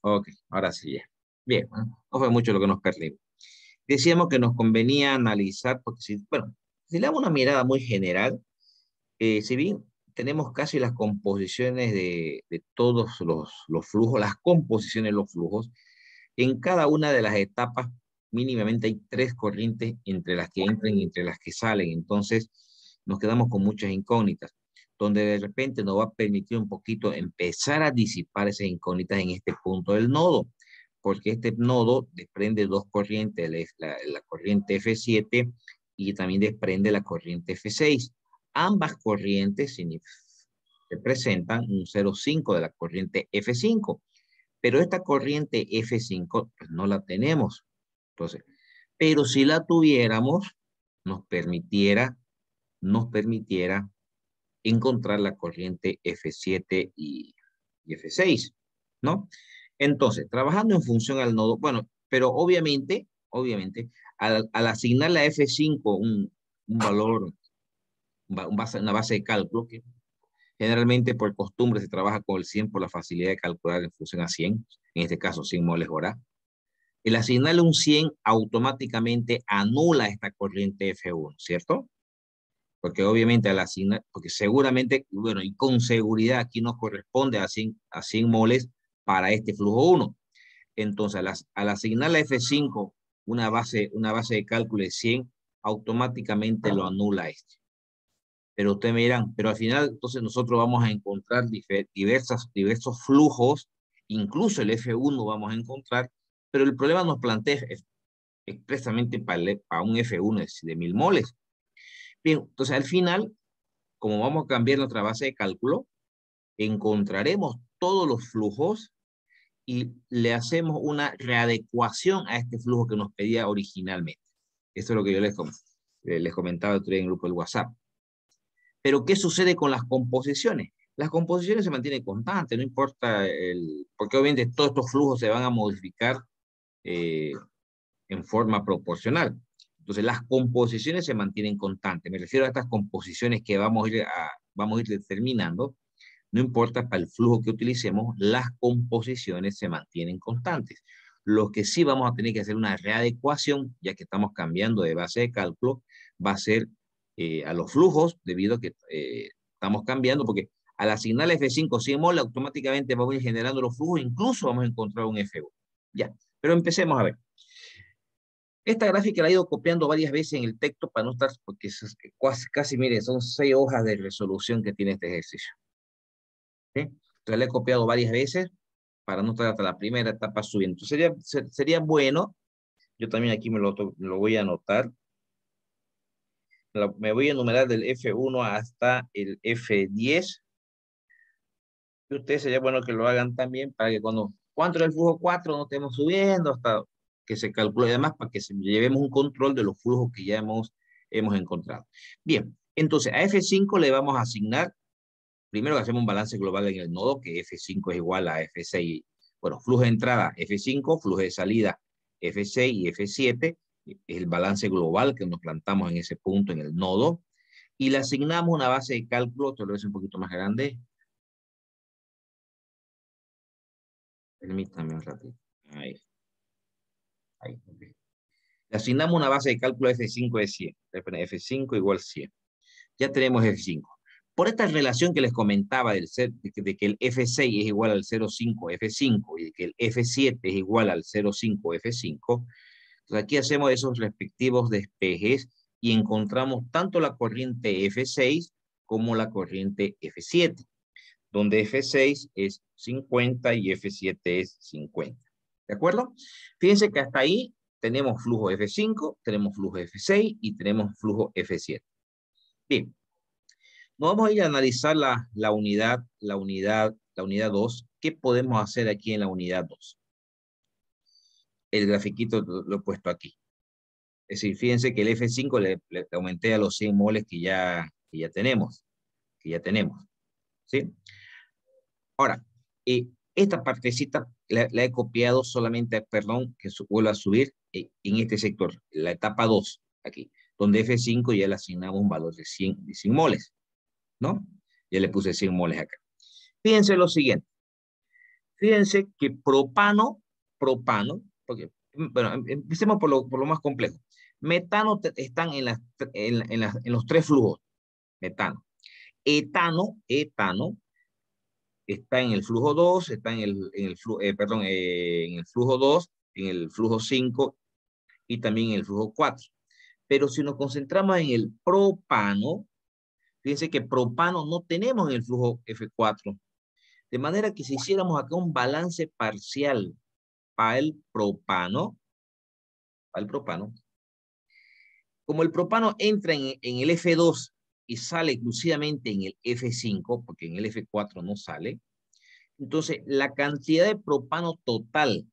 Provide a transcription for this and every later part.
Ok, ahora sí ya. Bien, bueno, no fue mucho lo que nos perdimos. Decíamos que nos convenía analizar, porque si, bueno, si le damos una mirada muy general, si bien tenemos casi las composiciones de todos los flujos, las composiciones de los flujos, en cada una de las etapas mínimamente hay tres corrientes entre las que entran y entre las que salen. Entonces nos quedamos con muchas incógnitas, donde de repente nos va a permitir un poquito empezar a disipar esas incógnitas en este punto del nodo, porque este nodo desprende dos corrientes, la corriente F7 y también desprende la corriente F6. Ambas corrientes representan un 0,5 de la corriente F5, pero esta corriente F5 pues no la tenemos. Entonces, pero si la tuviéramos, nos permitiera, nos permitiera encontrar la corriente F7 y F6, ¿no? Entonces, trabajando en función al nodo, bueno, pero obviamente, al asignarle a F5 un valor, una base de cálculo, que generalmente por costumbre se trabaja con el 100 por la facilidad de calcular en función a 100, en este caso 100 moles hora. El asignarle un 100 automáticamente anula esta corriente F1, ¿cierto? Porque obviamente al asignar, porque seguramente, bueno, y con seguridad aquí nos corresponde a 100 moles para este flujo 1. Entonces, al asignarle a F5 una base de cálculo de 100, automáticamente lo anula este. Pero ustedes me dirán, pero al final entonces nosotros vamos a encontrar diversos flujos, incluso el F1 vamos a encontrar, pero el problema nos plantea expresamente para un F1 de 1000 moles. Bien, entonces al final, como vamos a cambiar nuestra base de cálculo, encontraremos todos los flujos y le hacemos una readecuación a este flujo que nos pedía originalmente. Esto es lo que yo les comentaba otro día en el grupo del WhatsApp. Pero, ¿qué sucede con las composiciones? Las composiciones se mantienen constantes, no importa porque obviamente todos estos flujos se van a modificar eh, en forma proporcional. Entonces, las composiciones se mantienen constantes. Me refiero a estas composiciones que vamos a ir determinando. No importa para el flujo que utilicemos, las composiciones se mantienen constantes. Lo que sí vamos a tener que hacer una readecuación, ya que estamos cambiando de base de cálculo, va a ser a los flujos, debido a que estamos cambiando, porque al asignar F5 100 mol, automáticamente vamos a ir generando los flujos, incluso vamos a encontrar un F1. Ya, pero empecemos a ver. Esta gráfica la he ido copiando varias veces en el texto para no estar, porque casi, mire, son 6 hojas de resolución que tiene este ejercicio. ¿Sí? Entonces la he copiado varias veces para no estar hasta la primera etapa subiendo. Entonces sería bueno, yo también aquí me lo voy a anotar, me voy a enumerar del F1 hasta el F10. Y ustedes sería bueno que lo hagan también para que cuando es el flujo 4 no estemos subiendo hasta que se calcule, además para que llevemos un control de los flujos que ya hemos encontrado. Bien, entonces a F5 le vamos a asignar, primero que hacemos un balance global en el nodo, que F5 es igual a F6. Bueno, flujo de entrada F5, flujo de salida F6 y F7, es el balance global que nos plantamos en ese punto en el nodo, y le asignamos una base de cálculo, te lo voy a hacer un poquito más grande. Permítame un ratito. Ahí, okay. Le asignamos una base de cálculo F5 de 100. F5 igual 100. Ya tenemos F5. Por esta relación que les comentaba de que el F6 es igual al 0,5 F5 y de que el F7 es igual al 0,5 F5, entonces aquí hacemos esos respectivos despejes y encontramos tanto la corriente F6 como la corriente F7, donde F6 es 50 y F7 es 50. ¿De acuerdo? Fíjense que hasta ahí tenemos flujo F5, tenemos flujo F6 y tenemos flujo F7. Bien, nos vamos a ir a analizar la unidad 2. ¿Qué podemos hacer aquí en la unidad 2? El grafiquito lo he puesto aquí. Es decir, fíjense que el F5 le aumenté a los 100 moles que ya tenemos. ¿Sí? Ahora, esta partecita la he copiado solamente, perdón, que vuelva a subir en este sector, la etapa 2, aquí, donde F5 ya le asignamos un valor de 100 moles, ¿no? Ya le puse 100 moles acá. Fíjense lo siguiente. Fíjense que propano, porque, bueno, empecemos por lo más complejo. Metano están en los tres flujos, metano. Etano está en el flujo 2, está en el flujo 2, en el flujo 5 y también en el flujo 4. Pero si nos concentramos en el propano, fíjense que propano no tenemos en el flujo F4. De manera que si hiciéramos acá un balance parcial para el propano, como el propano entra en el F2 y sale exclusivamente en el F5, porque en el F4 no sale, entonces la cantidad de propano total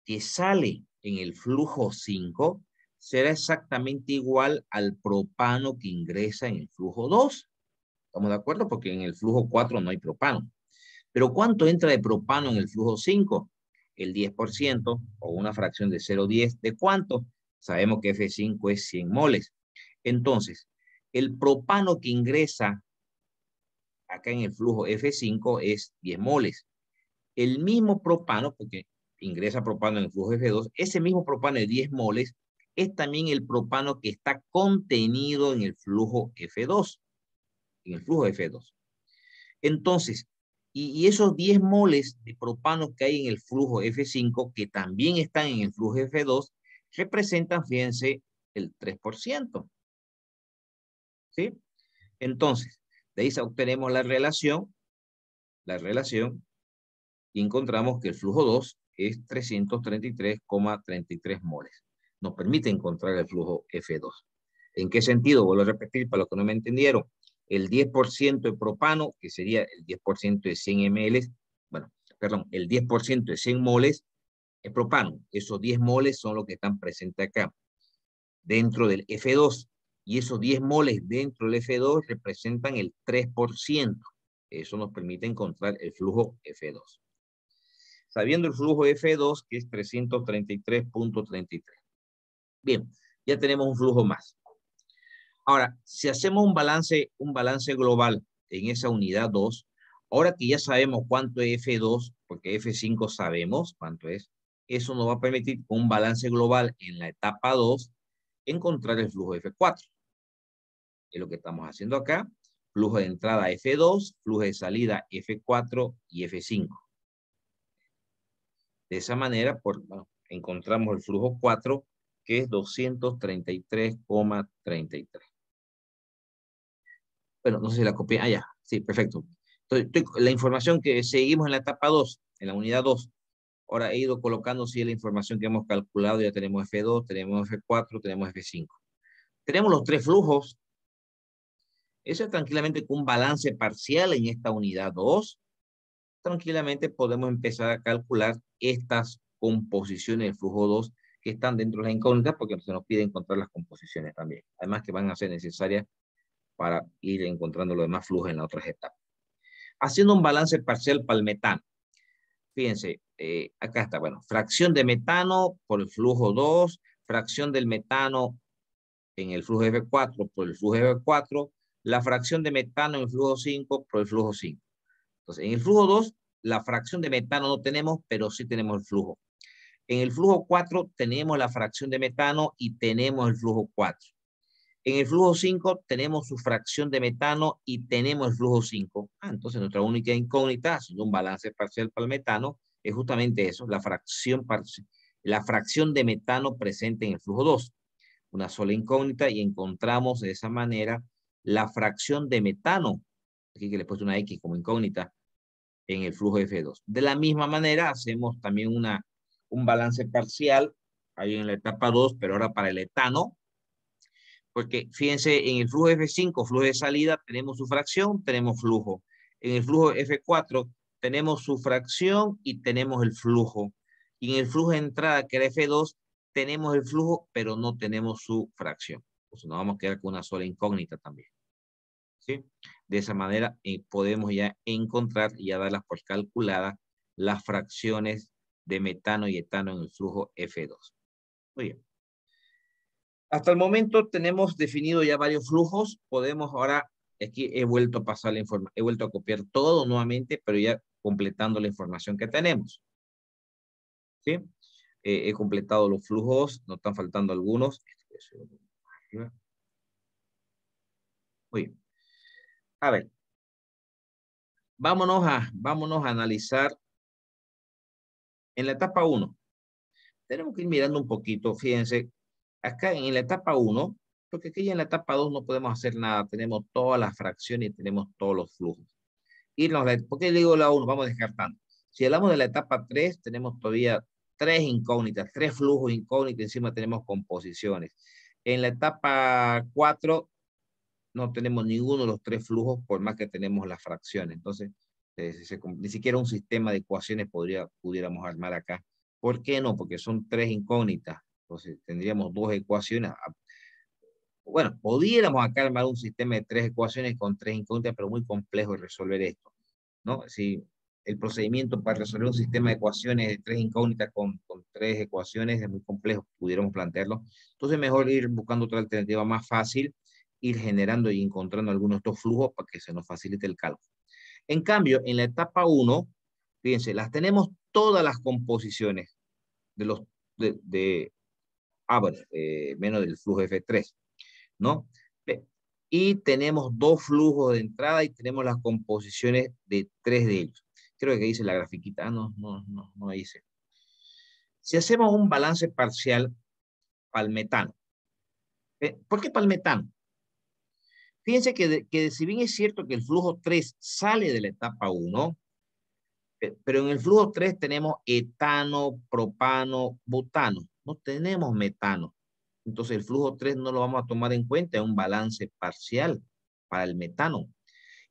que sale en el flujo 5 será exactamente igual al propano que ingresa en el flujo 2. ¿Estamos de acuerdo? Porque en el flujo 4 no hay propano. Pero ¿cuánto entra de propano en el flujo 5? El 10% o una fracción de 0,10. ¿De cuánto? Sabemos que F5 es 100 moles. Entonces, el propano que ingresa acá en el flujo F5 es 10 moles. El mismo propano, porque ingresa propano en el flujo F2, ese mismo propano de 10 moles es también el propano que está contenido en el flujo F2. En el flujo F2. Entonces, y esos 10 moles de propano que hay en el flujo F5, que también están en el flujo F2, representan, fíjense, el 3%. ¿Sí? Entonces, de ahí obtenemos la relación, y encontramos que el flujo 2 es 333,33 moles. Nos permite encontrar el flujo F2. ¿En qué sentido? Vuelvo a repetir para los que no me entendieron. El 10% de propano, que sería el 10% de 100 ml, bueno, perdón, el 10% de 100 moles es propano. Esos 10 moles son los que están presentes acá, dentro del F2. Y esos 10 moles dentro del F2 representan el 3%. Eso nos permite encontrar el flujo F2. Sabiendo el flujo F2, que es 333,33. Bien, ya tenemos un flujo más. Ahora, si hacemos un balance global en esa unidad 2, ahora que ya sabemos cuánto es F2, porque F5 sabemos cuánto es, eso nos va a permitir con un balance global en la etapa 2 encontrar el flujo F4. Es lo que estamos haciendo acá. Flujo de entrada F2, flujo de salida F4 y F5. De esa manera, bueno, encontramos el flujo 4, que es 233,33. Bueno, no sé si la copié. Ah, ya. Sí, perfecto. Entonces, la información que seguimos en la etapa 2, en la unidad 2. Ahora he ido colocando, sí, la información que hemos calculado. Ya tenemos F2, tenemos F4, tenemos F5. Tenemos los tres flujos. Eso es tranquilamente con un balance parcial en esta unidad 2. Tranquilamente podemos empezar a calcular estas composiciones del flujo 2 que están dentro de la incógnita, porque se nos pide encontrar las composiciones también. Además que van a ser necesarias para ir encontrando los demás flujos en las otras etapas. Haciendo un balance parcial para el metano. Fíjense, acá está, bueno, fracción de metano por el flujo 2, fracción del metano en el flujo F4 por el flujo F4, la fracción de metano en el flujo 5 por el flujo 5. Entonces, en el flujo 2, la fracción de metano no tenemos, pero sí tenemos el flujo. En el flujo 4 tenemos la fracción de metano y tenemos el flujo 4. En el flujo 5 tenemos su fracción de metano y tenemos el flujo 5. Entonces nuestra única incógnita, haciendo un balance parcial para el metano, es justamente eso, la fracción de metano presente en el flujo 2. Una sola incógnita y encontramos de esa manera la fracción de metano, aquí que le he puesto una X como incógnita, en el flujo F2. De la misma manera hacemos también un balance parcial ahí en la etapa 2, pero ahora para el etano, porque fíjense, en el flujo F5, flujo de salida, tenemos su fracción, tenemos flujo. En el flujo F4 tenemos su fracción y tenemos el flujo. Y en el flujo de entrada, que era F2, tenemos el flujo, pero no tenemos su fracción. Entonces nos vamos a quedar con una sola incógnita también. ¿Sí? De esa manera podemos ya encontrar y ya darlas por calculadas las fracciones de metano y etano en el flujo F2. Muy bien. Hasta el momento tenemos definido ya varios flujos. Podemos ahora, aquí he vuelto a pasar la información, he vuelto a copiar todo nuevamente, pero ya completando la información que tenemos. ¿Sí? He completado los flujos, nos están faltando algunos. Muy bien. A ver, vámonos a analizar en la etapa 1. Tenemos que ir mirando un poquito, fíjense, acá en la etapa 1, porque aquí ya en la etapa 2 no podemos hacer nada, tenemos todas las fracciones y tenemos todos los flujos. ¿Por qué digo la 1? Vamos descartando. Si hablamos de la etapa 3, tenemos todavía 3 incógnitas, 3 flujos incógnitos, encima tenemos composiciones. En la etapa 4 no tenemos ninguno de los 3 flujos, por más que tenemos las fracciones. Entonces, ni siquiera un sistema de ecuaciones pudiéramos armar acá. ¿Por qué no? Porque son 3 incógnitas. Entonces, tendríamos 2 ecuaciones. Bueno, pudiéramos acá armar un sistema de 3 ecuaciones con 3 incógnitas, pero muy complejo resolver esto, ¿no? Si el procedimiento para resolver un sistema de ecuaciones de 3 incógnitas con 3 ecuaciones es muy complejo, pudiéramos plantearlo. Entonces, mejor ir buscando otra alternativa más fácil, ir generando y encontrando algunos de estos flujos para que se nos facilite el cálculo. En cambio, en la etapa 1, fíjense, las tenemos todas las composiciones de los, menos del flujo F3, ¿no? Y tenemos 2 flujos de entrada y tenemos las composiciones de 3 de ellos. Creo que dice la grafiquita. No dice. Si hacemos un balance parcial para el metano. ¿Por qué para el metano? Fíjense que si bien es cierto que el flujo 3 sale de la etapa 1, pero en el flujo 3 tenemos etano, propano, butano. No tenemos metano. Entonces el flujo 3 no lo vamos a tomar en cuenta, es un balance parcial para el metano.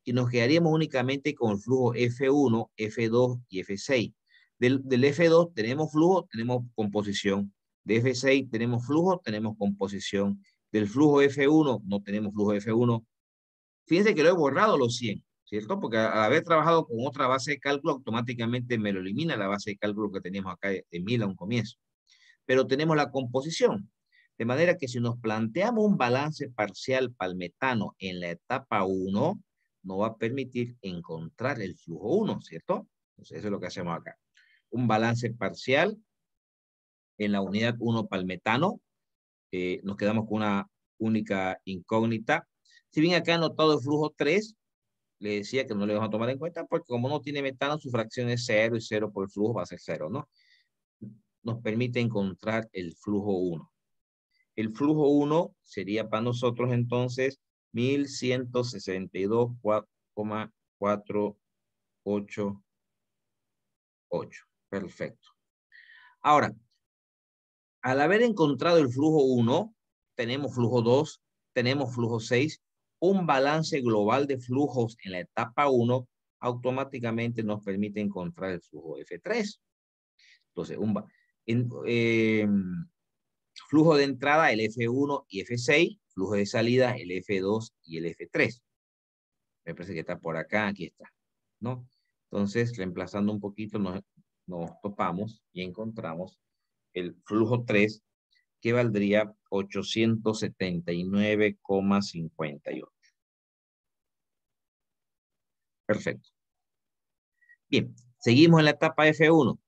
Y nos quedaríamos únicamente con el flujo F1, F2 y F6. Del F2 tenemos flujo, tenemos composición. De F6 tenemos flujo, tenemos composición. Del flujo F1 no tenemos flujo F1. Fíjense que lo he borrado los 100, ¿cierto? Porque al haber trabajado con otra base de cálculo, automáticamente me lo elimina la base de cálculo que teníamos acá de 1000 a un comienzo. Pero tenemos la composición. De manera que si nos planteamos un balance parcial para el metano en la etapa 1, nos va a permitir encontrar el flujo 1, ¿cierto? Entonces eso es lo que hacemos acá. Un balance parcial en la unidad 1 para el metano. Nos quedamos con una única incógnita. Si bien acá he anotado el flujo 3, le decía que no le vamos a tomar en cuenta porque como no tiene metano, su fracción es 0 y 0 por el flujo va a ser 0, ¿no? Nos permite encontrar el flujo 1. El flujo 1 sería para nosotros entonces 1162,488. Perfecto. Ahora, al haber encontrado el flujo 1, tenemos flujo 2, tenemos flujo 6, un balance global de flujos en la etapa 1 automáticamente nos permite encontrar el flujo F3. Entonces, flujo de entrada, el F1 y F6. Flujo de salida, el F2 y el F3. Me parece que está por acá, aquí está, ¿no? Entonces, reemplazando un poquito, nos topamos y encontramos el flujo 3, que valdría 879,58. Perfecto. Bien, seguimos en la etapa F1.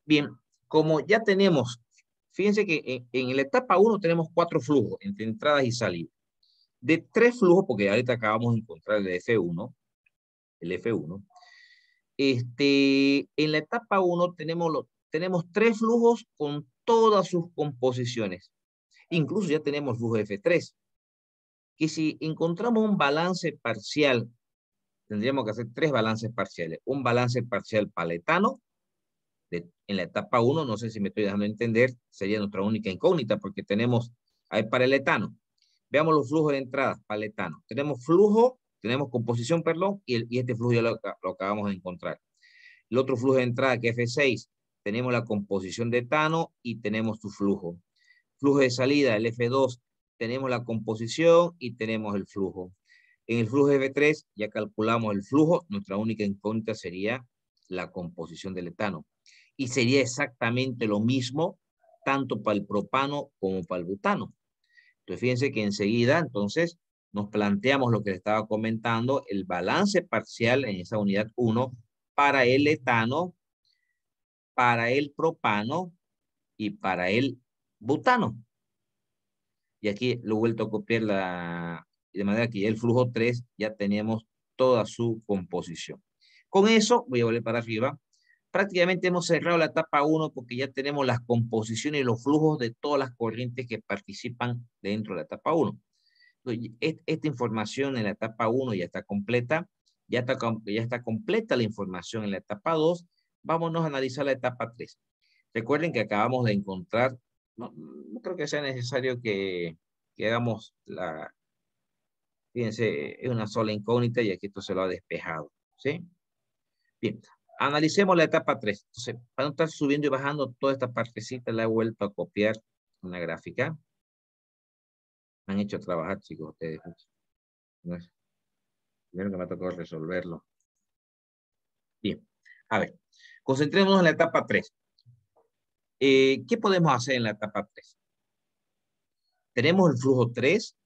Bien, como ya tenemos, fíjense que en la etapa 1 tenemos 4 flujos entre entradas y salidas. De 3 flujos, porque ahorita acabamos de encontrar el F1, en la etapa 1 tenemos 3 flujos con todas sus composiciones. Incluso ya tenemos flujo F3. Que si encontramos un balance parcial, tendríamos que hacer 3 balances parciales. Un balance parcial paletano, en la etapa 1, no sé si me estoy dejando entender, sería nuestra única incógnita, porque tenemos ahí para el etano. Veamos los flujos de entrada para el etano. Tenemos flujo, tenemos composición, perdón, y este flujo ya lo acabamos de encontrar. El otro flujo de entrada, que es F6, tenemos la composición de etano y tenemos su flujo. Flujo de salida, el F2, tenemos la composición y tenemos el flujo. En el flujo F3 ya calculamos el flujo, nuestra única incógnita sería la composición del etano. Y sería exactamente lo mismo tanto para el propano como para el butano. Entonces fíjense que enseguida, entonces, nos planteamos lo que le estaba comentando, el balance parcial en esa unidad 1 para el etano, para el propano y para el butano. Y aquí lo he vuelto a copiar de manera que ya el flujo 3 ya tenemos toda su composición. Con eso, voy a volver para arriba. Prácticamente hemos cerrado la etapa 1 porque ya tenemos las composiciones y los flujos de todas las corrientes que participan dentro de la etapa 1. Esta información en la etapa 1 ya está completa, ya está completa la información en la etapa 2. Vámonos a analizar la etapa 3. Recuerden que acabamos de encontrar, no creo que sea necesario que hagamos fíjense, es una sola incógnita y aquí esto se lo ha despejado, ¿sí? Bien, analicemos la etapa 3. Entonces, para no estar subiendo y bajando toda esta partecita, la he vuelto a copiar una gráfica. Me han hecho trabajar, chicos, ustedes. No es primero que me ha tocado resolverlo. Bien, a ver, concentrémonos en la etapa 3. ¿Qué podemos hacer en la etapa 3? Tenemos el flujo 3,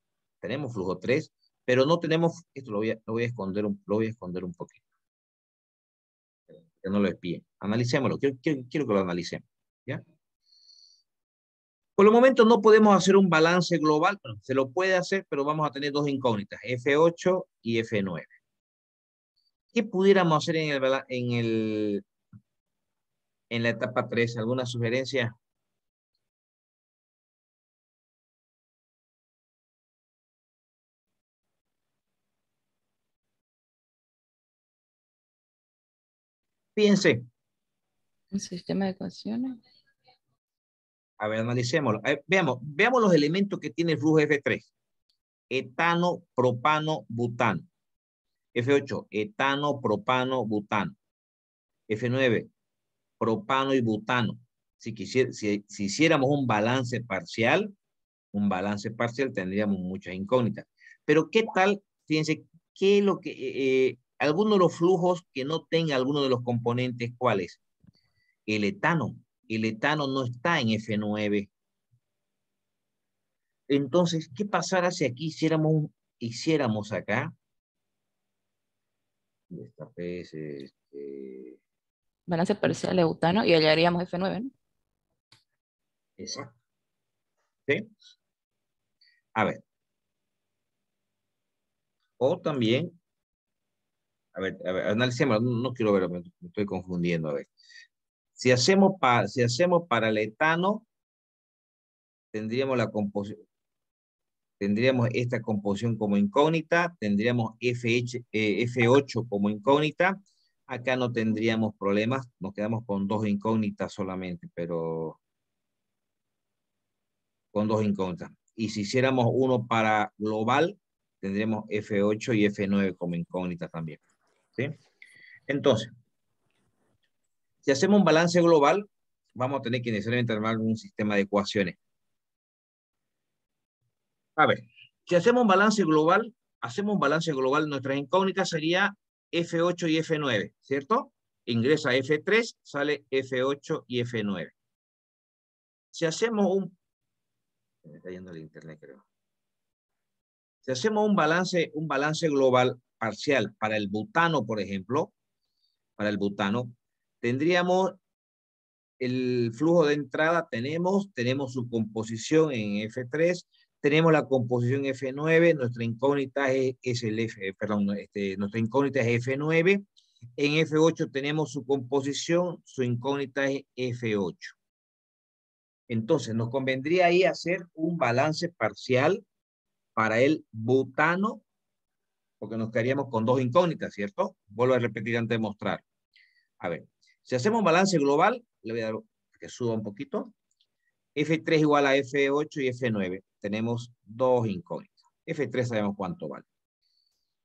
pero no tenemos, esto lo voy a esconder un poquito, que no lo espíen. Analicémoslo, quiero que lo analicemos, ¿ya? Por el momento no podemos hacer un balance global, pero se lo puede hacer, pero vamos a tener dos incógnitas, F8 y F9. ¿Qué pudiéramos hacer en la etapa 3? ¿Alguna sugerencia? Fíjense, Un sistema de ecuaciones. a ver, analicémoslo. Veamos los elementos que tiene el flujo F3. Etano, propano, butano. F8, etano, propano, butano. F9, propano y butano. Si hiciéramos un balance parcial, tendríamos muchas incógnitas. Pero ¿qué tal? Fíjense, ¿qué es lo que, algunos de los flujos que no tenga alguno de los componentes, ¿cuáles? El etano. El etano no está en F9. Entonces, ¿qué pasará si aquí hiciéramos acá? Esta vez, Balance parcial de butano y hallaríamos F9, ¿no? exacto. ¿Sí? A ver. O también, a ver, analicemos, no quiero ver, me estoy confundiendo, a ver. Si hacemos para el etano, tendríamos tendríamos esta composición como incógnita, tendríamos F8 como incógnita. Acá no tendríamos problemas, nos quedamos con dos incógnitas solamente, pero con dos incógnitas. Y si hiciéramos uno para global, tendríamos F8 y F9 como incógnitas también. ¿Sí? Entonces, si hacemos un balance global, vamos a tener que necesariamente armar un sistema de ecuaciones. A ver, si hacemos un balance global, nuestras incógnitas sería F8 y F9, ¿cierto? Ingresa F3, sale F8 y F9. Si hacemos me está yendo el internet, creo. Si hacemos un balance global parcial para el butano, por ejemplo, tendríamos el flujo de entrada, tenemos su composición en F3, tenemos la composición F9, nuestra incógnita es nuestra incógnita es F9, en F8 tenemos su composición, su incógnita es F8. Entonces, nos convendría ahí hacer un balance parcial para el butano, porque nos quedaríamos con dos incógnitas, ¿cierto? Vuelvo a repetir antes de mostrar. A ver, si hacemos un balance global, le voy a dar que suba un poquito. F3 igual a F8 y F9. Tenemos dos incógnitas. F3 sabemos cuánto vale.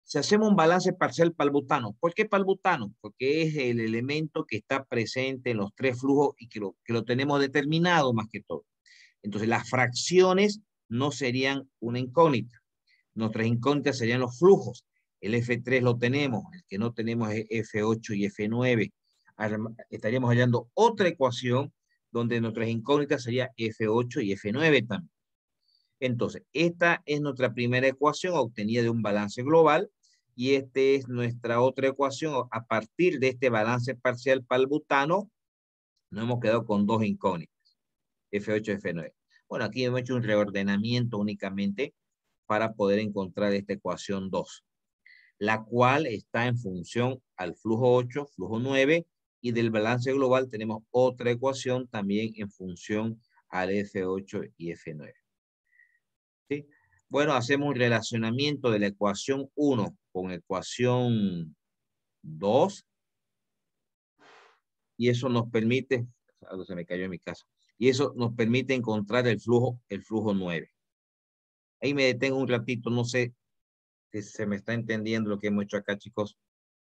Si hacemos un balance parcial para el butano, ¿por qué para el butano? Porque es el elemento que está presente en los tres flujos y que lo tenemos determinado más que todo. Entonces, las fracciones no serían una incógnita. Nuestras incógnitas serían los flujos. El F3 lo tenemos, el que no tenemos es F8 y F9. Estaríamos hallando otra ecuación donde nuestras incógnitas serían F8 y F9 también. Entonces, esta es nuestra primera ecuación obtenida de un balance global y esta es nuestra otra ecuación. A partir de este balance parcial para el butano, nos hemos quedado con dos incógnitas, F8 y F9. Bueno, aquí hemos hecho un reordenamiento únicamente para poder encontrar esta ecuación 2, la cual está en función al flujo 8, flujo 9, y del balance global tenemos otra ecuación también en función al F8 y F9. ¿Sí? Bueno, hacemos un relacionamiento de la ecuación 1 con ecuación 2 y eso nos permite, algo se me cayó en mi casa, y eso nos permite encontrar el flujo 9. Ahí me detengo un ratito, no sé si se me está entendiendo lo que hemos hecho acá, chicos.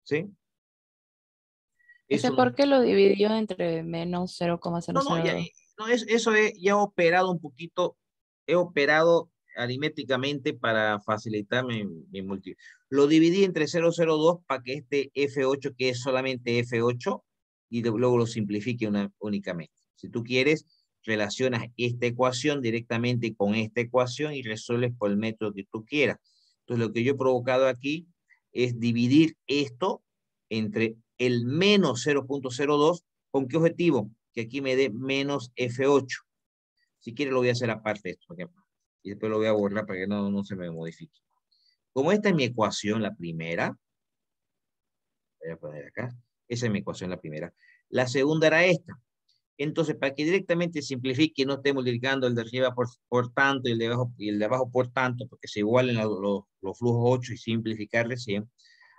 ¿Sí? ¿Ese Eso nos... por qué lo dividió entre menos No, no, ya, 0,002? no eso ya he operado un poquito, he operado aritméticamente para facilitar mi multi. Lo dividí entre 0,02 para que este F8, que es solamente F8, y luego lo simplifique únicamente. Si tú quieres, relacionas esta ecuación directamente con esta ecuación y resuelves por el método que tú quieras. Entonces, lo que yo he provocado aquí es dividir esto entre el menos 0,02. ¿Con qué objetivo? Que aquí me dé menos F8. Si quiere lo voy a hacer aparte de esto, por ejemplo. Y después lo voy a borrar para que no se me modifique. Como esta es mi ecuación, la primera, voy a poner acá, esa es mi ecuación, la primera. La segunda era esta. Entonces, para que directamente simplifique y no esté multiplicando el de arriba por tanto y el de abajo por tanto, porque se igualen los flujos 8 y simplificar recién,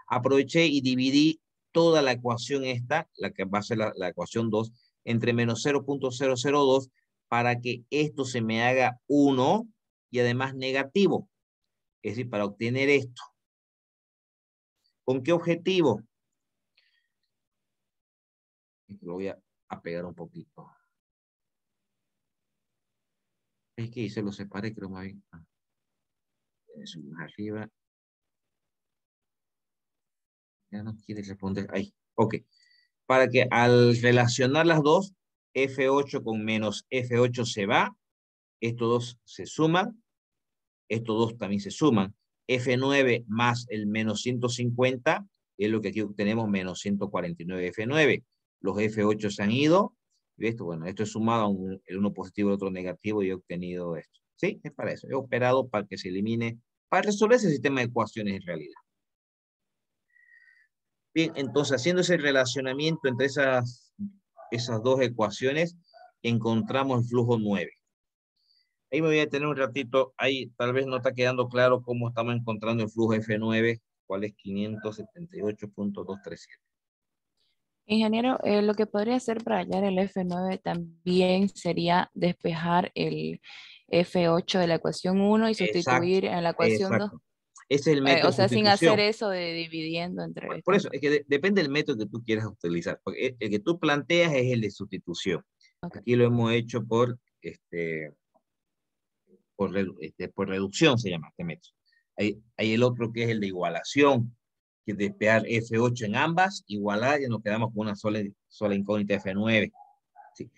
aproveché y dividí toda la ecuación esta, la que va a ser la ecuación 2, entre menos 0,002 para que esto se me haga 1 y además negativo. Es decir, para obtener esto. ¿Con qué objetivo? Lo voy a pegar un poquito. Es que se lo separé, creo más bien. Eso más arriba. Ya no quiere responder. Ahí. Ok. Para que al relacionar las dos, F8 con menos F8 se va. Estos dos se suman. Estos dos también se suman. F9 más el menos 150 es lo que aquí obtenemos, menos 149 F9. Los F8 se han ido. Y esto, bueno, esto es sumado, el uno positivo y el otro negativo y he obtenido esto. ¿Sí? Es para eso. He operado para que se elimine, para resolver ese sistema de ecuaciones en realidad. Bien, entonces haciendo ese relacionamiento entre esas dos ecuaciones, encontramos el flujo 9. Ahí me voy a tener un ratito, ahí tal vez no está quedando claro cómo estamos encontrando el flujo F9, cuál es 578.237. Ingeniero, lo que podría hacer para hallar el F9 también sería despejar el F8 de la ecuación 1 y Exacto, sustituir en la ecuación 2. exacto. Ese es el método O de sea, sin hacer sustitución. eso de dividiendo entre Por estas eso, dos. es que depende del método que tú quieras utilizar. Porque el que tú planteas es el de sustitución. Ok. Aquí lo hemos hecho por reducción, se llama este método. Hay el otro que es el de igualación, que es despejar F8 en ambas, igualar y nos quedamos con una sola incógnita F9. Sí.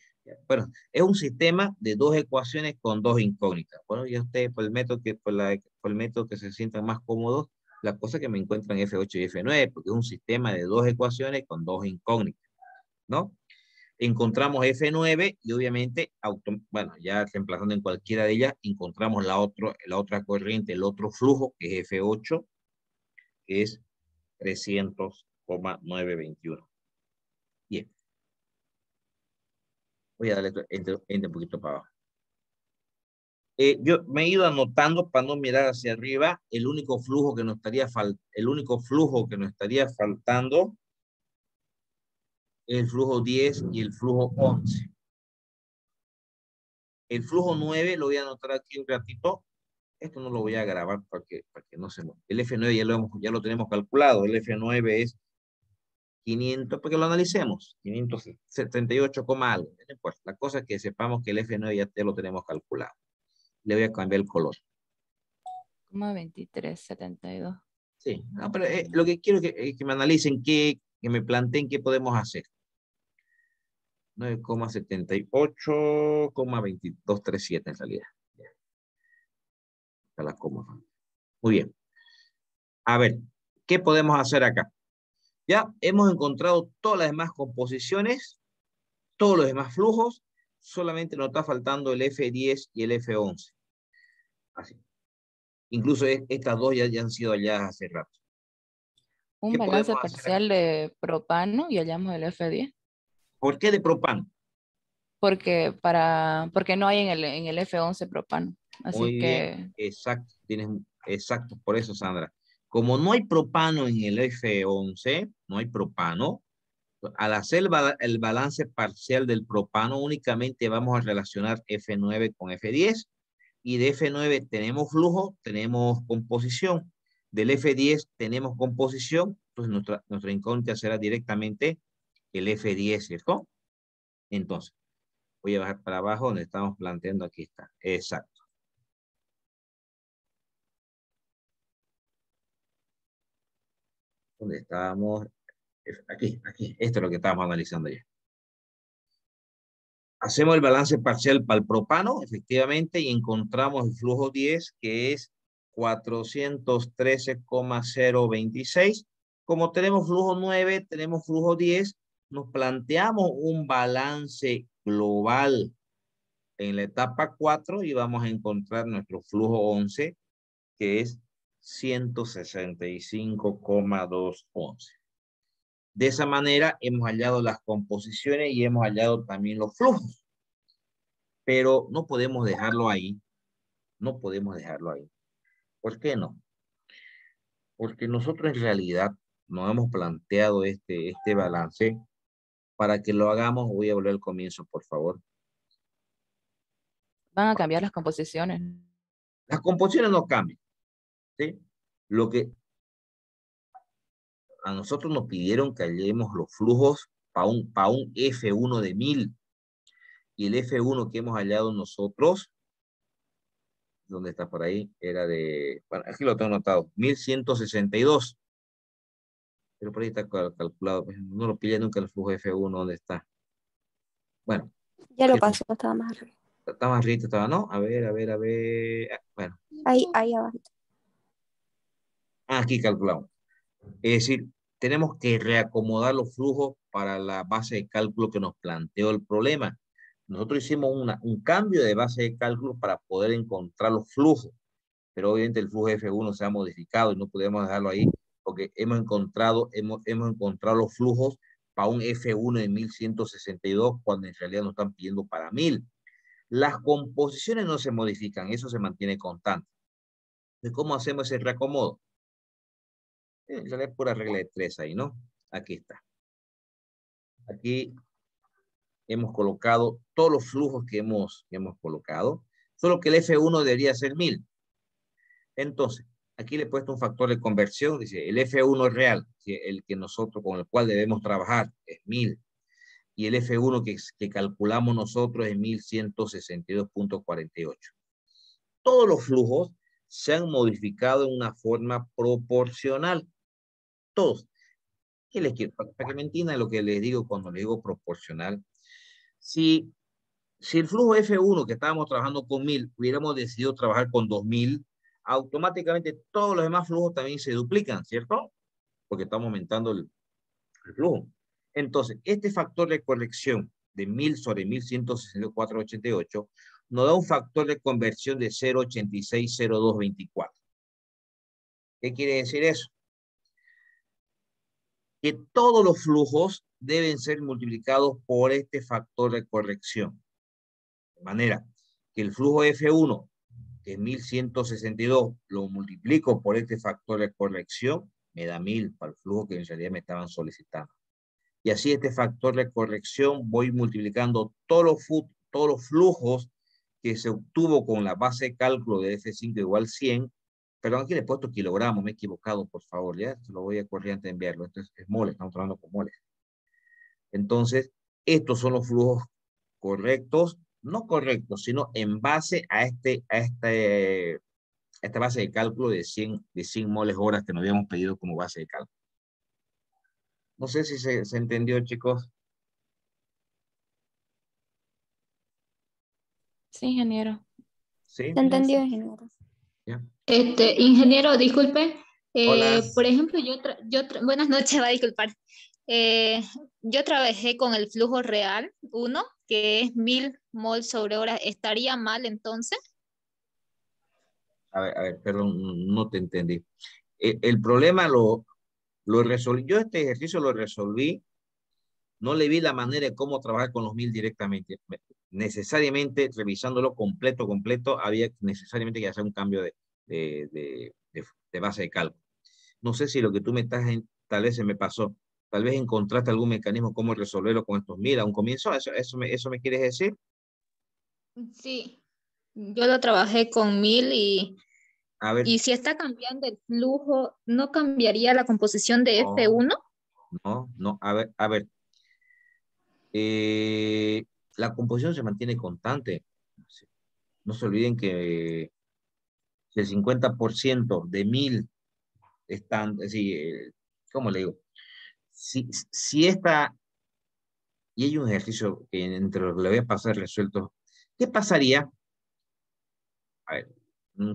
Bueno, es un sistema de dos ecuaciones con dos incógnitas. Bueno, ya ustedes por el método que se sientan más cómodos, la cosa que me encuentran F8 y F9, porque es un sistema de dos ecuaciones con dos incógnitas, ¿no? Encontramos F9 y obviamente, bueno, ya reemplazando en cualquiera de ellas, encontramos la otra corriente, el otro flujo, que es F8, que es 300,921. Bien, voy a darle un poquito para abajo. Yo me he ido anotando para no mirar hacia arriba. El único flujo que nos estaría faltando es el flujo 10 y el flujo 11. El flujo 9 lo voy a anotar aquí un ratito. Esto no lo voy a grabar para que no se mueva. El F9 ya lo tenemos calculado. El F9 es 500, porque lo analicemos. 578, algo. No importa. La cosa es que sepamos que el F9 ya lo tenemos calculado. Le voy a cambiar el color. 2372. Sí, no, pero lo que quiero es que me analicen, que me planteen qué podemos hacer. 9,78,2237 en realidad. Está la coma. Muy bien. A ver, ¿qué podemos hacer acá? Ya hemos encontrado todas las demás composiciones, todos los demás flujos, solamente nos está faltando el F10 y el F11. Así. Incluso estas dos ya han sido halladas hace rato. Un ¿Qué balance podemos hacer acá? parcial de propano y hallamos el F10. ¿Por qué de propano? Porque no hay en el F11 propano. Así Muy bien, que exacto, exacto, por eso, Sandra. Como no hay propano en el F11, no hay propano, al hacer el balance parcial del propano, únicamente vamos a relacionar F9 con F10, y de F9 tenemos flujo, tenemos composición. Del F10 tenemos composición, entonces nuestra incógnita será directamente el F10, ¿cierto? Entonces, voy a bajar para abajo donde estamos planteando, aquí está, exacto. ¿Dónde estábamos? Aquí, esto es lo que estábamos analizando ya. Hacemos el balance parcial para el propano, efectivamente, y encontramos el flujo 10, que es 413,026. Como tenemos flujo 9, tenemos flujo 10, nos planteamos un balance global en la etapa 4 y vamos a encontrar nuestro flujo 11, que es 165,211. De esa manera hemos hallado las composiciones y hemos hallado también los flujos. Pero no podemos dejarlo ahí. No podemos dejarlo ahí. ¿Por qué no? Porque nosotros en realidad nos hemos planteado este balance. Para que lo hagamos, voy a volver al comienzo, por favor. van a cambiar las composiciones. Las composiciones no cambian, ¿sí? Lo que a nosotros nos pidieron que hallemos los flujos para un F1 de 1000. Y el F1 que hemos hallado nosotros, ¿dónde está por ahí? Era de, bueno, aquí lo tengo anotado, 1162. Pero por ahí está calculado. Pues, no lo pilla nunca el flujo F1, ¿dónde está? Bueno, Ya lo pasó, estaba más arriba. está más arriba, estaba, ¿no? A ver, a ver, a ver. Bueno, Ahí abajo. aquí calculamos. Es decir, tenemos que reacomodar los flujos para la base de cálculo que nos planteó el problema. Nosotros hicimos un cambio de base de cálculo para poder encontrar los flujos, pero obviamente el flujo F1 se ha modificado y no podemos dejarlo ahí porque hemos encontrado los flujos para un F1 de 1162 cuando en realidad nos están pidiendo para 1000. Las composiciones no se modifican, eso se mantiene constante. Entonces, ¿cómo hacemos ese reacomodo? En realidad es pura regla de 3 ahí, ¿no? Aquí está. Aquí hemos colocado todos los flujos que hemos colocado, solo que el F1 debería ser 1000. Entonces, aquí le he puesto un factor de conversión, dice, el F1 real, el que nosotros, con el cual debemos trabajar, es 1000. Y el F1 que calculamos nosotros es 1162,48. Todos los flujos se han modificado en una forma proporcional. Todos. ¿Qué les quiero? Para que me entiendan lo que les digo cuando les digo proporcional. Si el flujo F1 que estábamos trabajando con 1000, hubiéramos decidido trabajar con 2000, automáticamente todos los demás flujos también se duplican, ¿cierto? Porque estamos aumentando el flujo. Entonces, este factor de corrección de 1000 sobre 1164,88 nos da un factor de conversión de 0,860224. ¿Qué quiere decir eso? Que todos los flujos deben ser multiplicados por este factor de corrección. De manera que el flujo F1, que es 1162, lo multiplico por este factor de corrección, me da 1000 para el flujo que en realidad me estaban solicitando. Y así este factor de corrección voy multiplicando todos los flujos que se obtuvo con la base de cálculo de F5 igual 100. Perdón, aquí le he puesto kilogramos, me he equivocado, por favor, ya, se lo voy a correr antes de enviarlo. Esto es mole, estamos trabajando con moles. Entonces, estos son los flujos correctos, no correctos, sino en base a esta base de cálculo de 100 moles horas que nos habíamos pedido como base de cálculo. No sé si se entendió, chicos. Sí, ingeniero. ¿Sí? ¿Se entendió, Gracias. ingeniero? ¿Ya? Ingeniero, disculpe. Hola. Por ejemplo, buenas noches, va a disculpar. Eh, yo trabajé con el flujo real 1, que es 1000 mol sobre hora. ¿Estaría mal entonces? A ver, perdón, no te entendí. El problema lo resolví, yo este ejercicio lo resolví, no le vi la manera de cómo trabajar con los 1000 directamente. Necesariamente, revisándolo completo, había necesariamente que hacer un cambio de base de cálculo. No sé si lo que tú me estás, tal vez se me pasó, tal vez encontraste algún mecanismo cómo resolverlo con estos 1000 a un comienzo, ¿eso me quieres decir? Sí, yo lo trabajé con 1000 A ver, y si está cambiando el flujo, ¿no cambiaría la composición de no, F1? no, a ver, la composición se mantiene constante. No se olviden que el 50% de 1000 están, ¿cómo le digo? Si esta, y hay un ejercicio que entre lo que le voy a pasar resuelto, ¿qué pasaría? A ver,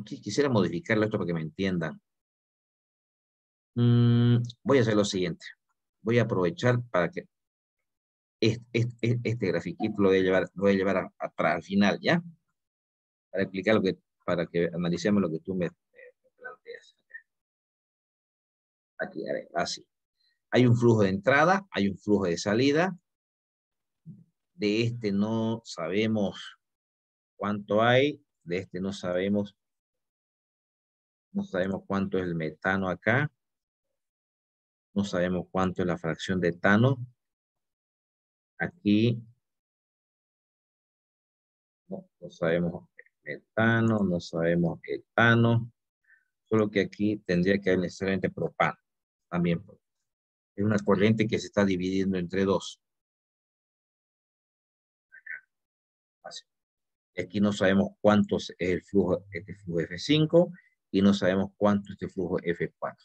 quisiera modificarlo esto para que me entiendan. Voy a hacer lo siguiente. Voy a aprovechar para que este grafiquito lo voy a llevar para el final, ¿ya? Para explicar para que analicemos lo que tú me planteas. Aquí, a ver, así. Hay un flujo de entrada, hay un flujo de salida. De este no sabemos cuánto hay. De este no sabemos cuánto es el metano acá. No sabemos cuánto es la fracción de etano. Aquí no sabemos metano, no sabemos etano. Solo que aquí tendría que haber necesariamente propano. También es una corriente que se está dividiendo entre dos. Así. Y aquí no sabemos cuánto es el flujo, este flujo F5 y no sabemos cuánto es este flujo F4.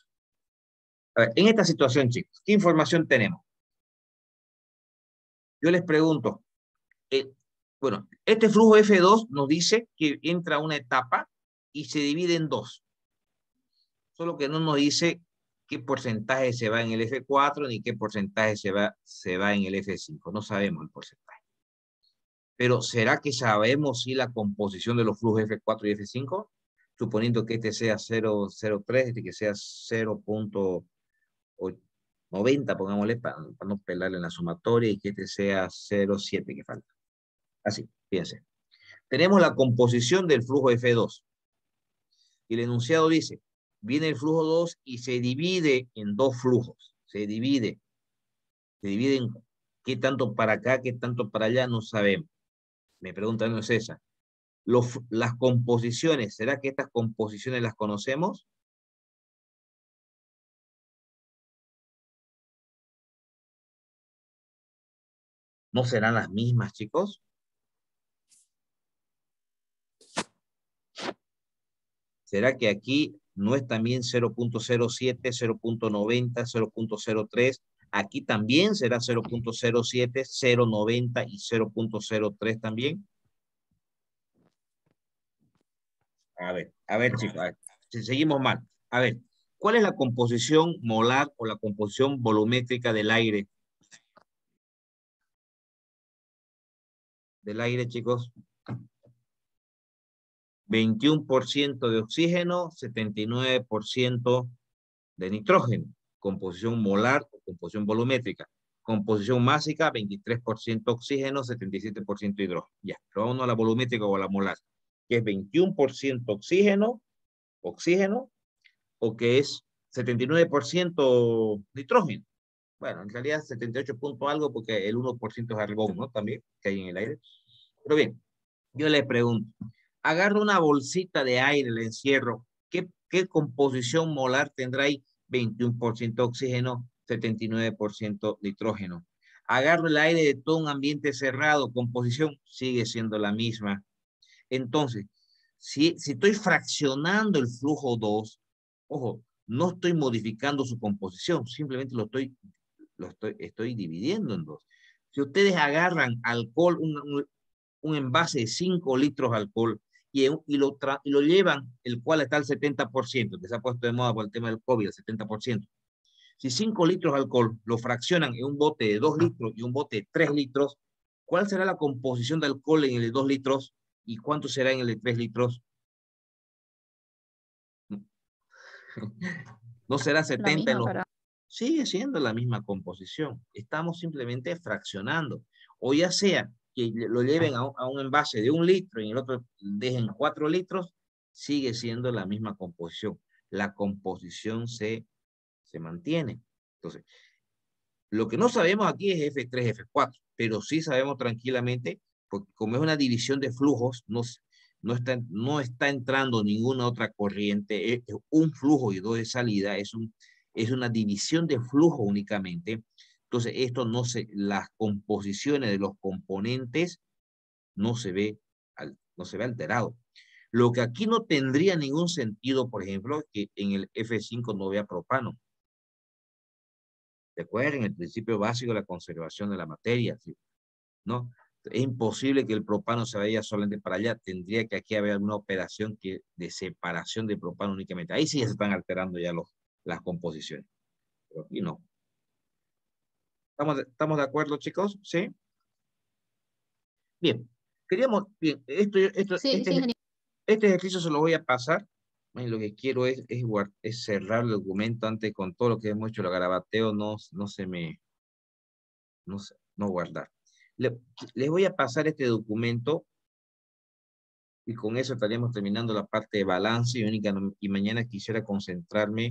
A ver, en esta situación, chicos, ¿qué información tenemos? Yo les pregunto, bueno, este flujo F2 nos dice que entra a una etapa y se divide en dos. Solo que no nos dice qué porcentaje se va en el F4 ni qué porcentaje se va en el F5. No sabemos el porcentaje. Pero ¿será que sabemos si la composición de los flujos F4 y F5? Suponiendo que este sea 0,03, este que sea 0,90, pongámosle, para no pelarle en la sumatoria, y que este sea 0,7 que falta. Así, fíjense. Tenemos la composición del flujo F2. Y el enunciado dice, viene el flujo 2 y se divide en dos flujos. Se divide en qué tanto para acá, qué tanto para allá, no sabemos. Me preguntan, no es esa. Las composiciones, ¿será que estas composiciones las conocemos? ¿No serán las mismas, chicos? ¿Será que aquí no es también 0,07, 0,90, 0,03? Aquí también será 0,07, 0,90 y 0,03 también. A ver, chicos, a ver, si seguimos mal. A ver, ¿cuál es la composición molar o la composición volumétrica del aire? Del aire, chicos. 21% de oxígeno, 79% de nitrógeno. Composición molar o composición volumétrica. Composición másica, 23% oxígeno, 77% hidrógeno. Ya, pero vamos a la volumétrica o a la molar, que es 21% oxígeno, o que es 79% nitrógeno. Bueno, en realidad 78 punto algo porque el 1% es argón, ¿no? También que hay en el aire. Pero bien, yo le pregunto, agarro una bolsita de aire, la encierro, ¿qué composición molar tendrá ahí? 21% oxígeno, 79% nitrógeno. Agarro el aire de todo un ambiente cerrado, composición sigue siendo la misma. Entonces, si estoy fraccionando el flujo 2, ojo, no estoy modificando su composición, simplemente estoy dividiendo en dos. Si ustedes agarran alcohol, un envase de 5 litros de alcohol y lo llevan, el cual está al 70%, que se ha puesto de moda por el tema del COVID, el 70%. Si 5 litros de alcohol lo fraccionan en un bote de 2 litros y un bote de 3 litros, ¿cuál será la composición de alcohol en el de 2 litros y cuánto será en el de 3 litros? No será 70 en los... Sigue siendo la misma composición. Estamos simplemente fraccionando. O ya sea que lo lleven a un envase de 1 litro y en el otro dejen 4 litros, sigue siendo la misma composición. La composición se mantiene. Entonces, lo que no sabemos aquí es F3, F4, pero sí sabemos tranquilamente, porque como es una división de flujos, no está entrando ninguna otra corriente, es un flujo y dos de salida, es una división de flujo únicamente. Entonces, las composiciones de los componentes no se ve alterado. Lo que aquí no tendría ningún sentido, por ejemplo, es que en el F5 no vea propano. Recuerden el principio básico de la conservación de la materia, ¿sí? ¿No? Es imposible que el propano se vaya solamente para allá. Tendría que aquí haber alguna operación de separación de propano únicamente. Ahí sí ya se están alterando ya las composiciones. Pero aquí no. ¿Estamos de acuerdo, chicos? ¿Sí? Bien. Bien, este ejercicio se lo voy a pasar. Lo que quiero es cerrar el documento antes con todo lo que hemos hecho, el garabateo, no guardar. Les voy a pasar este documento y con eso estaríamos terminando la parte de balance y mañana quisiera concentrarme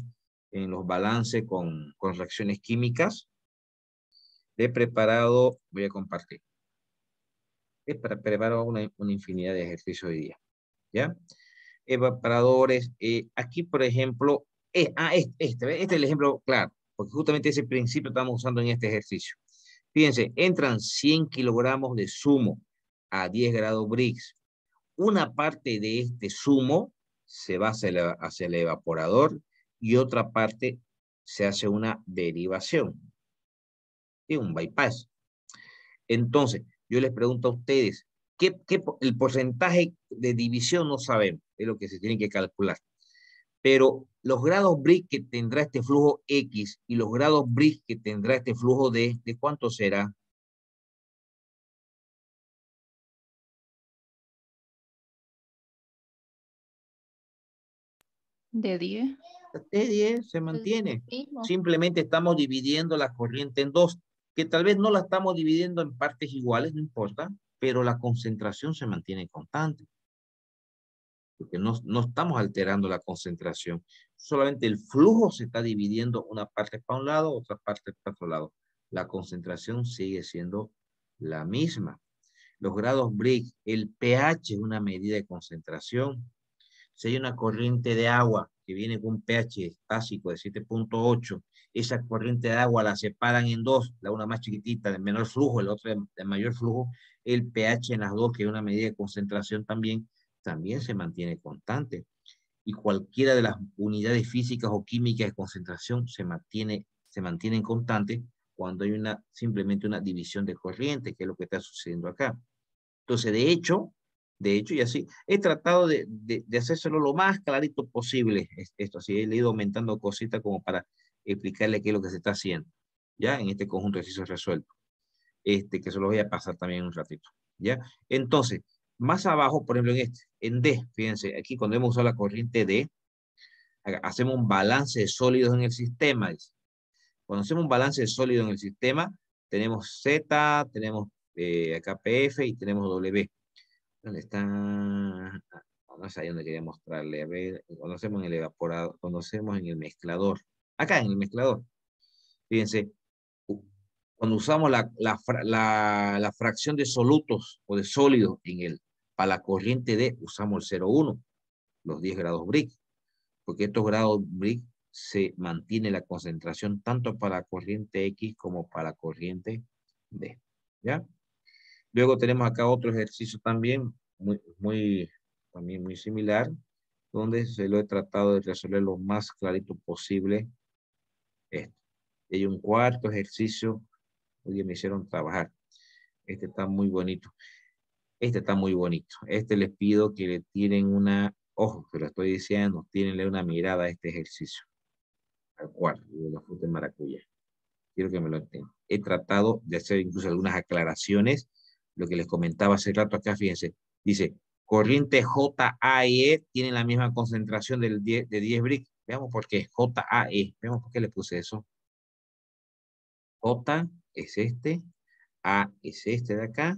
en los balances con reacciones químicas. He preparado, voy a compartir. He preparado una infinidad de ejercicios hoy día. ¿Ya? Evaporadores. Aquí, por ejemplo, este es el ejemplo claro, porque justamente ese principio estamos usando en este ejercicio. Fíjense, entran 100 kilogramos de zumo a 10 grados Brix. Una parte de este zumo se va hacia el evaporador y otra parte se hace una derivación. Y un bypass. Entonces, yo les pregunto a ustedes, el porcentaje de división no sabemos, es lo que se tiene que calcular. Pero los grados Brix que tendrá este flujo X y los grados Brix que tendrá este flujo ¿de cuánto será? De 10. De 10 se mantiene. Simplemente estamos dividiendo la corriente en dos, que tal vez no la estamos dividiendo en partes iguales, no importa, pero la concentración se mantiene constante. Porque no estamos alterando la concentración. Solamente el flujo se está dividiendo, una parte para un lado, otra parte para otro lado. La concentración sigue siendo la misma. Los grados Brix, el pH es una medida de concentración. Si hay una corriente de agua que viene con un pH básico de 7.8, esa corriente de agua la separan en dos, la una más chiquitita de menor flujo, la otra de mayor flujo, el pH en las dos, que es una medida de concentración también se mantiene constante. Y cualquiera de las unidades físicas o químicas de concentración se mantienen constantes cuando hay simplemente una división de corriente, que es lo que está sucediendo acá. Entonces, de hecho, y así, he tratado de hacérselo lo más clarito posible, esto, así, he ido aumentando cositas como para explicarle qué es lo que se está haciendo, ¿ya? En este conjunto de ejercicios resueltos, que se lo voy a pasar también un ratito, ¿ya? Entonces, más abajo, por ejemplo, en D, fíjense, aquí cuando hemos usado la corriente D, hacemos un balance de sólidos en el sistema. Cuando hacemos un balance de sólidos en el sistema, tenemos Z, tenemos acá PF y tenemos W. ¿Dónde está? No sé ahí donde quería mostrarle. A ver, cuando hacemos en el evaporador, cuando hacemos en el mezclador. Acá en el mezclador. Fíjense, cuando usamos la fracción de solutos o de sólidos para la corriente D, usamos el 0,1, los 10 grados Brix, porque estos grados Brix se mantiene la concentración tanto para la corriente X como para la corriente D. ¿Ya? Luego tenemos acá otro ejercicio también, también muy similar, donde se lo he tratado de resolver lo más clarito posible. Hay un cuarto ejercicio, hoy me hicieron trabajar. Este está muy bonito. Este está muy bonito. Este les pido que le tiren una, ojo, que lo estoy diciendo, tírenle una mirada a este ejercicio. Al cual, de la fruta de maracuyá. Quiero que me lo entiendan. He tratado de hacer incluso algunas aclaraciones. Lo que les comentaba hace rato acá, fíjense. Dice, corriente JAE tiene la misma concentración de 10 brick. Veamos por qué. JAE. Veamos por qué le puse eso. J es este. A es este de acá.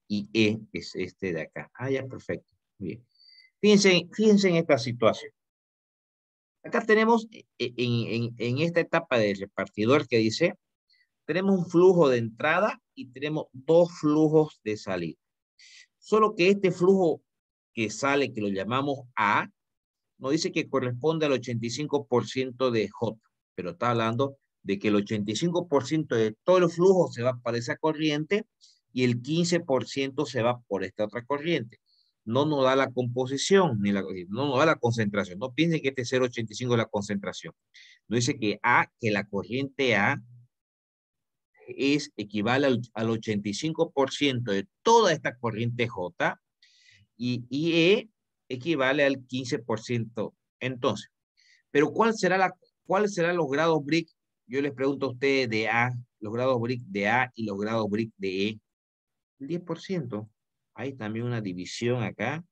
Y E es este de acá. Ah, ya, perfecto. Bien. Fíjense en esta situación. Acá tenemos en esta etapa del repartidor que dice, tenemos un flujo de entrada y tenemos dos flujos de salida. Solo que este flujo que sale, que lo llamamos A, nos dice que corresponde al 85% de J, pero está hablando de que el 85% de todo el flujo se va para esa corriente y el 15% se va por esta otra corriente. No nos da la composición, no nos da la concentración. No piensen que este 0,85 es la concentración. Nos dice que la corriente A equivale al 85% de toda esta corriente J y E equivale al 15%. Entonces, pero ¿cuáles serán los grados BRIC? Yo les pregunto a ustedes de A, los grados BRIC de A y los grados BRIC de E. El 10%. Hay también una división acá,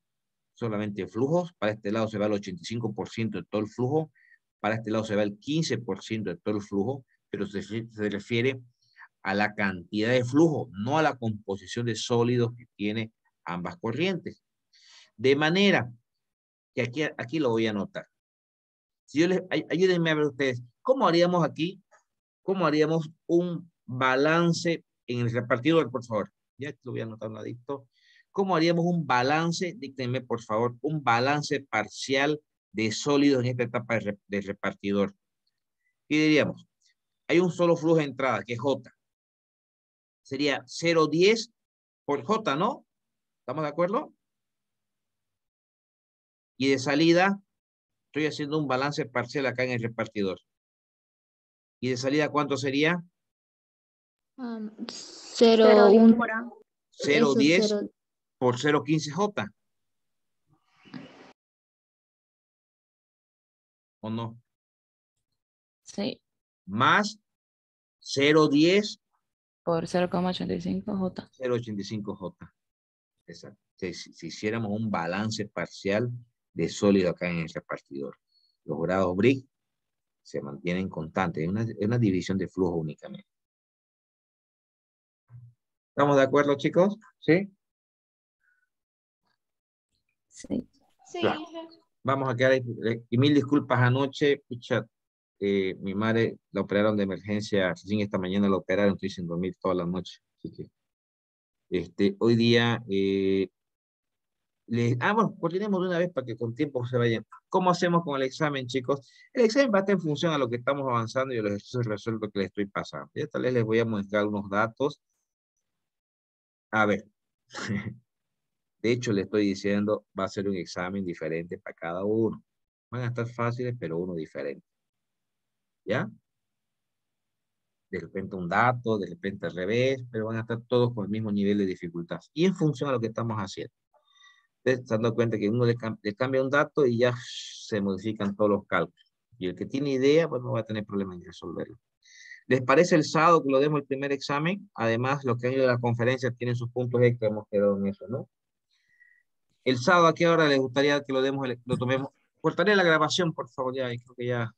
solamente flujos. Para este lado se va el 85% de todo el flujo. Para este lado se va el 15% de todo el flujo, pero se refiere a la cantidad de flujo, no a la composición de sólidos que tiene ambas corrientes. De manera que aquí lo voy a anotar. Si yo ayúdenme a ver ustedes, ¿cómo haríamos aquí? ¿Cómo haríamos un balance en el repartidor, por favor? Ya lo voy a anotar un ladito. ¿Cómo haríamos un balance? Díctenme, por favor, un balance parcial de sólidos en esta etapa de repartidor. ¿Qué diríamos? Hay un solo flujo de entrada, que es J. Sería 0,10 por J, ¿no? ¿Estamos de acuerdo? Y de salida, estoy haciendo un balance parcial acá en el repartidor. ¿Y de salida cuánto sería? 0,1 por A. 0,10 por 0,15J. ¿O no? Sí. Más 0,10 Por 0,85J. 0,85J. Exacto. Si hiciéramos un balance parcial de sólido acá en el repartidor, los grados BRIC se mantienen constantes. Es una división de flujo únicamente. ¿Estamos de acuerdo, chicos? ¿Sí? Sí. Sí. Claro. Vamos a quedar, y mil disculpas anoche, pucha, mi madre la operaron de emergencia, recién esta mañana la operaron, estoy sin dormir toda la noche. Así que, hoy día, bueno, coordinemos de una vez para que con tiempo se vayan. ¿Cómo hacemos con el examen, chicos? El examen va a estar en función a lo que estamos avanzando y a los ejercicios resueltos que les estoy pasando. Ya tal vez les voy a mostrar unos datos. A ver. De hecho, le estoy diciendo, va a ser un examen diferente para cada uno. Van a estar fáciles, pero uno diferente. ¿Ya? De repente un dato, de repente al revés, pero van a estar todos con el mismo nivel de dificultad. Y en función a lo que estamos haciendo. Ustedes se dando cuenta que uno le cambia un dato y ya se modifican todos los cálculos. Y el que tiene idea, pues no va a tener problema en resolverlo. ¿Les parece el sábado que lo demos el primer examen? Además, los que han ido a la conferencia tienen sus puntos extra, hemos quedado en eso, ¿no? El sábado, ¿a qué hora les gustaría que lo tomemos? Cortaré la grabación, por favor, ya, creo que ya